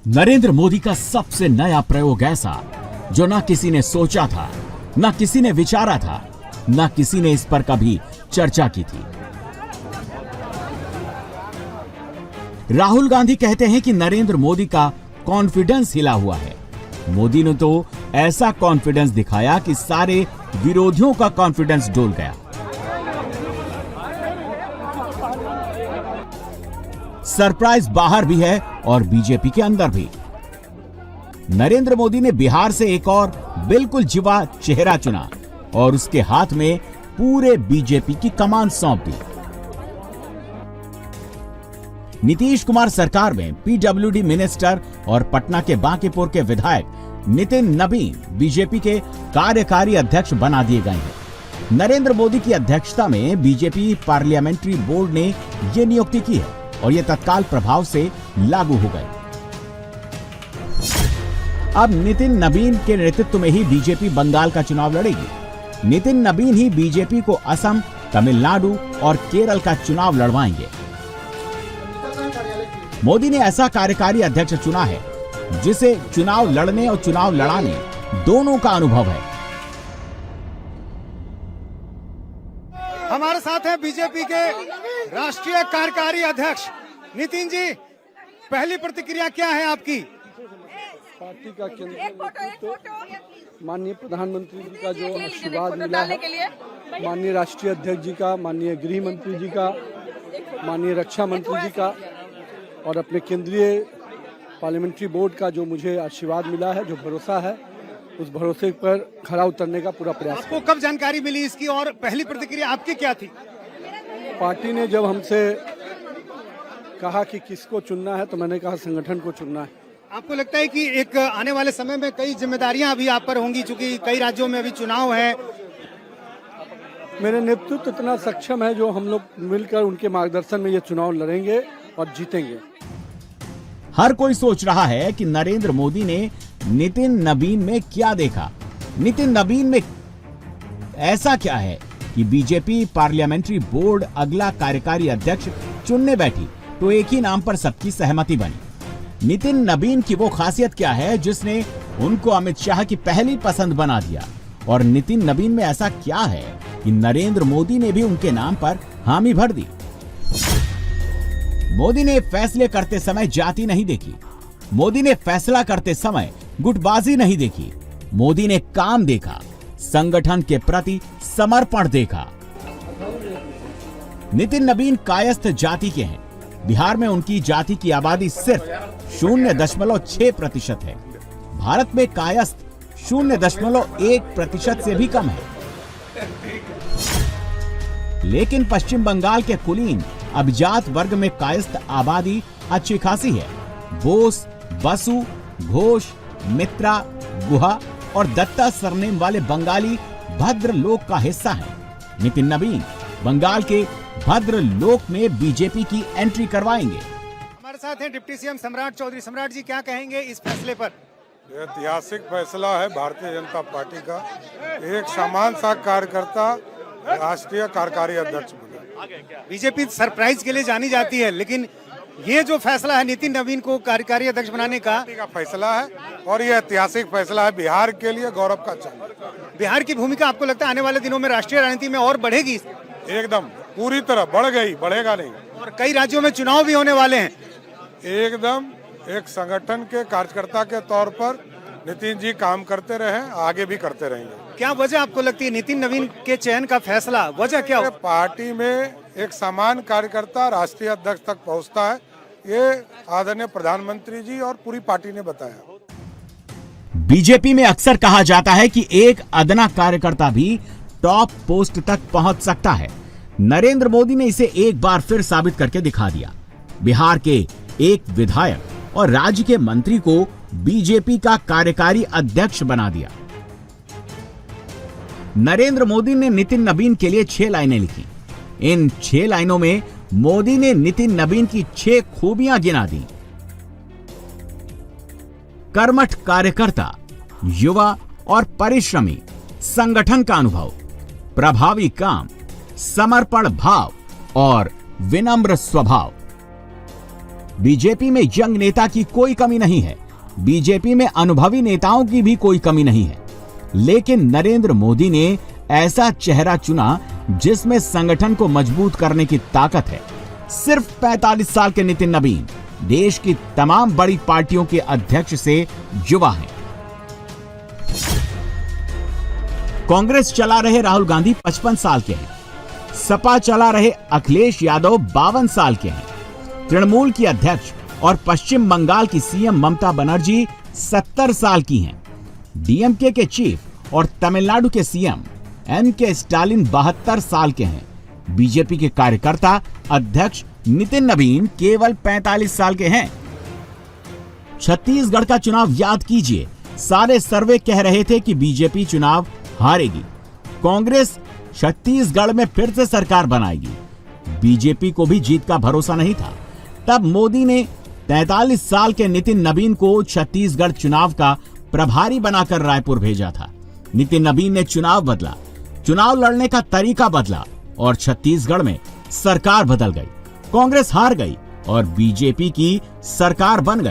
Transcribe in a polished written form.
नरेंद्र मोदी का सबसे नया प्रयोग ऐसा जो ना किसी ने सोचा था, ना किसी ने विचारा था, ना किसी ने इस पर कभी चर्चा की थी। राहुल गांधी कहते हैं कि नरेंद्र मोदी का कॉन्फिडेंस हिला हुआ है। मोदी ने तो ऐसा कॉन्फिडेंस दिखाया कि सारे विरोधियों का कॉन्फिडेंस डोल गया। सरप्राइज बाहर भी है और बीजेपी के अंदर भी। नरेंद्र मोदी ने बिहार से एक और बिल्कुल युवा चेहरा चुना और उसके हाथ में पूरे बीजेपी की कमान सौंप दी। नीतीश कुमार सरकार में पीडब्ल्यूडी मिनिस्टर और पटना के बांकीपुर के विधायक नितिन नबीन बीजेपी के कार्यकारी अध्यक्ष बना दिए गए हैं। नरेंद्र मोदी की अध्यक्षता में बीजेपी पार्लियामेंट्री बोर्ड ने यह नियुक्ति की है और यह तत्काल प्रभाव से लागू हो गई। अब नितिन नबीन के नेतृत्व में ही बीजेपी बंगाल का चुनाव लड़ेगी। नितिन नबीन ही बीजेपी को असम, तमिलनाडु और केरल का चुनाव लड़वाएंगे। मोदी ने ऐसा कार्यकारी अध्यक्ष चुना है जिसे चुनाव लड़ने और चुनाव लड़ाने दोनों का अनुभव है। हमारे साथ हैं बीजेपी के राष्ट्रीय कार्यकारी अध्यक्ष नितिन जी। पहली प्रतिक्रिया क्या है आपकी? पार्टी का केंद्र माननीय प्रधानमंत्री जी का जो आशीर्वाद मिला है, माननीय राष्ट्रीय अध्यक्ष जी का, माननीय गृह मंत्री जी का, माननीय रक्षा मंत्री जी का और अपने केंद्रीय पार्लियामेंट्री बोर्ड का जो मुझे आशीर्वाद मिला है, जो भरोसा है, उस भरोसे पर खरा उतरने का पूरा प्रयास। आपको कब जानकारी मिली इसकी और पहली प्रतिक्रिया आपकी क्या थी? पार्टी ने जब हमसे कहा कि किसको चुनना है तो मैंने कहा संगठन को चुनना है। आपको लगता है कि एक आने वाले समय में कई जिम्मेदारियां अभी आप पर होंगी, चूंकि कई राज्यों में अभी चुनाव है? मेरे नेतृत्व इतना सक्षम है जो हम लोग मिलकर उनके मार्गदर्शन में ये चुनाव लड़ेंगे और जीतेंगे। हर कोई सोच रहा है कि नरेंद्र मोदी ने नितिन नबीन में क्या देखा। नितिन नबीन में ऐसा क्या है कि बीजेपी पार्लियामेंट्री बोर्ड अगला कार्यकारी अध्यक्ष चुनने बैठी तो एक ही नाम पर सबकी सहमति बनी। नितिन नबीन की वो खासियत क्या है जिसने उनको अमित शाह की पहली पसंद बना दिया? और नितिन नबीन में ऐसा क्या है कि नरेंद्र मोदी ने भी उनके नाम पर हामी भर दी? मोदी ने फैसले करते समय जाति नहीं देखी। मोदी ने फैसला करते समय गुटबाजी नहीं देखी। मोदी ने काम देखा, संगठन के प्रति समर्पण देखा। नितिन नबीन कायस्थ जाति के हैं। बिहार में उनकी जाति की आबादी सिर्फ 0.6% है। भारत में कायस्थ 0.1% से भी कम है। लेकिन पश्चिम बंगाल के कुलीन अभिजात वर्ग में कायस्थ आबादी अच्छी खासी है। बोस, बसु, घोष, मित्रा, गुहा और दत्ता सरनेम वाले बंगाली भद्र लोक का हिस्सा है। नितिन नबीन बंगाल के भद्र लोक में बीजेपी की एंट्री करवाएंगे। हमारे साथ हैं डिप्टी सीएम सम्राट चौधरी। सम्राट जी, क्या कहेंगे इस फैसले पर? ऐतिहासिक फैसला है भारतीय जनता पार्टी का। एक समान सा कार्यकर्ता राष्ट्रीय कार्यकारी अध्यक्ष बना। बीजेपी सरप्राइज के लिए जानी जाती है, लेकिन ये जो फैसला है नितिन नबीन को कार्यकारी अध्यक्ष बनाने का फैसला है और ये ऐतिहासिक फैसला है। बिहार के लिए गौरव का क्षण। बिहार की भूमिका आपको लगता है आने वाले दिनों में राष्ट्रीय राजनीति में और बढ़ेगी? एकदम पूरी तरह बढ़ गई, बढ़ेगा नहीं। और कई राज्यों में चुनाव भी होने वाले हैं। एकदम एक संगठन के कार्यकर्ता के तौर पर नितिन जी काम करते रहे, आगे भी करते रहेंगे। क्या वजह आपको लगती है नितिन नबीन के चयन का फैसला? वजह क्या हो? पार्टी में एक समान कार्यकर्ता राष्ट्रीय अध्यक्ष तक पहुंचता है, ये आदरणीय प्रधानमंत्री जी और पूरी पार्टी ने बताया। बीजेपी में अक्सर कहा जाता है कि एक अदना कार्यकर्ता भी टॉप पोस्ट तक पहुंच सकता है। नरेंद्र मोदी ने इसे एक बार फिर साबित करके दिखा दिया। बिहार के एक विधायक और राज्य के मंत्री को बीजेपी का कार्यकारी अध्यक्ष बना दिया। नरेंद्र मोदी ने नितिन नबीन के लिए 6 लाइनें लिखी। इन 6 लाइनों में मोदी ने नितिन नबीन की 6 खूबियां गिना दी। कर्मठ कार्यकर्ता, युवा और परिश्रमी, संगठन का अनुभव, प्रभावी काम, समर्पण भाव और विनम्र स्वभाव। बीजेपी में यंग नेता की कोई कमी नहीं है, बीजेपी में अनुभवी नेताओं की भी कोई कमी नहीं है, लेकिन नरेंद्र मोदी ने ऐसा चेहरा चुना जिसमें संगठन को मजबूत करने की ताकत है। सिर्फ 45 साल के नितिन नबीन देश की तमाम बड़ी पार्टियों के अध्यक्ष से युवा हैं। कांग्रेस चला रहे राहुल गांधी 55 साल के हैं, सपा चला रहे अखिलेश यादव 52 साल के हैं, तृणमूल की अध्यक्ष और पश्चिम बंगाल की सीएम ममता बनर्जी 70 साल की हैं, डीएमके के चीफ और तमिलनाडु के सीएम एम.के. स्टालिन 72 साल के हैं। बीजेपी के कार्यकर्ता अध्यक्ष नितिन नबीन केवल 45 साल के हैं। छत्तीसगढ़ का चुनाव याद कीजिए, सारे सर्वे कह रहे थे कि बीजेपी चुनाव हारेगी, कांग्रेस छत्तीसगढ़ में फिर से सरकार बनाएगी। बीजेपी को भी जीत का भरोसा नहीं था। तब मोदी ने 43 साल के नितिन नबीन को छत्तीसगढ़ चुनाव का प्रभारी बनाकर रायपुर भेजा था। नितिन नबीन ने चुनाव बदला, चुनाव लड़ने का तरीका बदला और छत्तीसगढ़ में सरकार बदल गई। कांग्रेस हार गई और बीजेपी की सरकार बन गई।